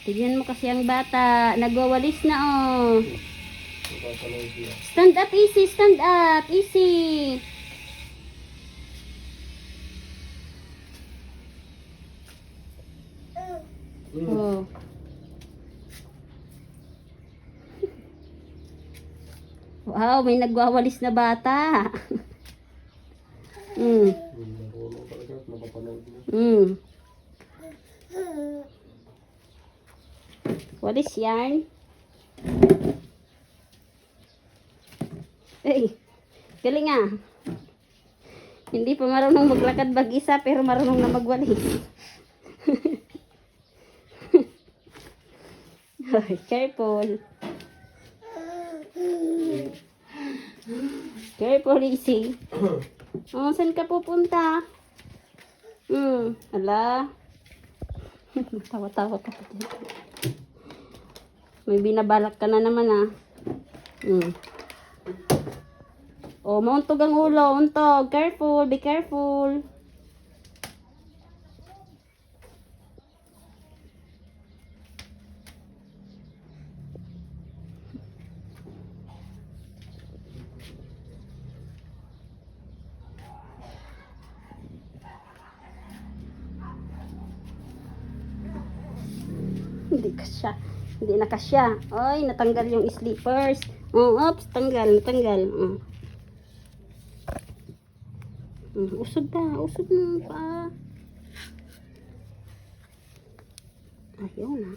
Tignan mo kasi ang bata. Nagwawalis na oh. Stand up, easy. Stand up, easy. Oh. Wow, may nagwawalis na bata. Mm. Mm. Walis yan. Ay, galing ah. Hindi pa marunong maglakad mag-isa pero marunong na magwalis. Careful. Careful, easy. Oh, saan ka pupunta? Ala. Tawa-tawa ka pa dyan. May binabalak ka na naman ah. Oh, mauntog ang ulo. Untog. Careful. Be careful. Hindi kasya. Hindi na kasya. Ay, natanggal yung slippers. Oh, oops, tanggal, natanggal. Usod na pa. Ayaw na.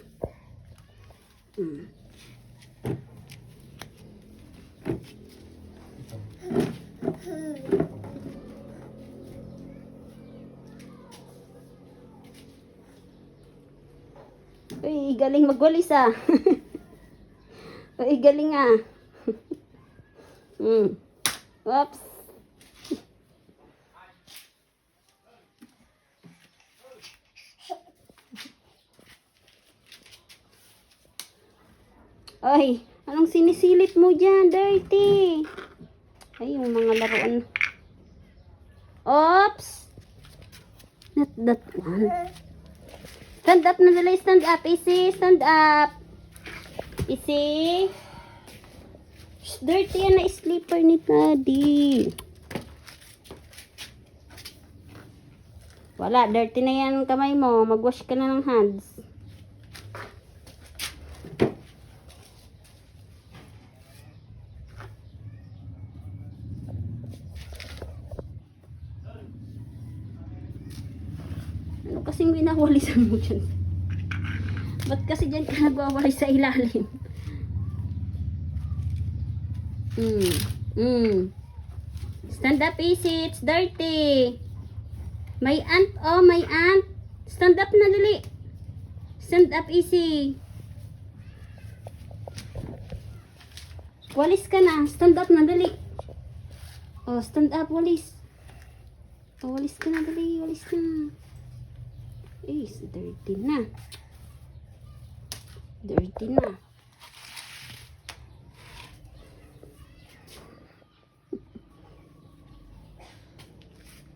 Uy, galing magwalis ah. Uy, galing ah. Oops. Ay, anong sinisilip mo dyan? Dirty. Ay, yung mga laruan. Oops. Not that one. Stand up na dali. Stand up. Easy. Stand up. Easy. Shh, dirty yan na sleeper ni Daddy. Wala. Dirty na yan kamay mo. Magwash ka na ng hands. Ano kasing winawalisan mo dyan? Ba't kasi dyan ka nagwawalis sa ilalim? Stand up, easy. It's dirty. May ant. Oh, may ant. Stand up na dali. Stand up, easy. Walis ka na. Stand up na dali. Oh, stand up, walis. Oh, walis ka na dali. Walis na. Eh, dirty na. Dirty na.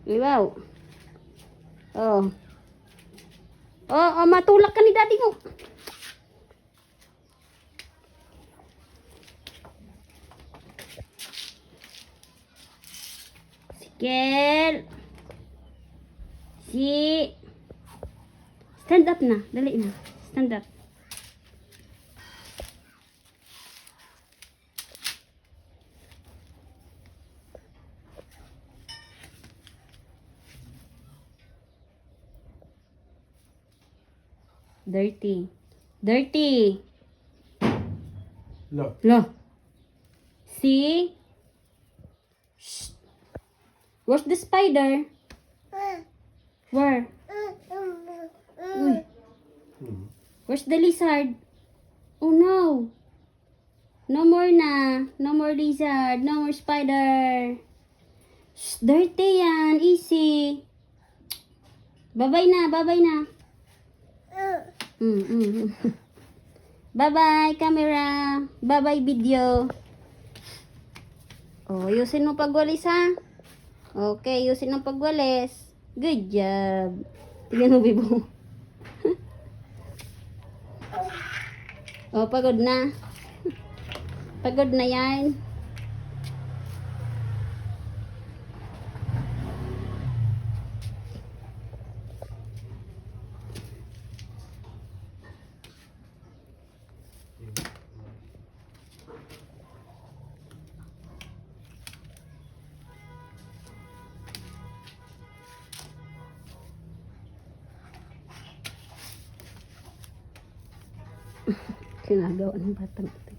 Wow. Oh. Oh, matulak ka ni Daddy mo. Sikil. Stand up na. Dali na. Stand up. Dirty. Dirty. No. Lo. See? Shh. Where's the spider? Where? Uy. Where's the lizard? Oh no. No more na. No more lizard. No more spider. Shh, dirty yan. Easy. Bye-bye na. Bye-bye na. Bye-bye camera. Bye-bye video. Oh, ayusin mo pagwalis ha. Okay, ayusin mo pagwalis. Good job. Tingnan mo, Bibo. Oh, pagod na. Pagod na yan. Sinagawa ng batang ito.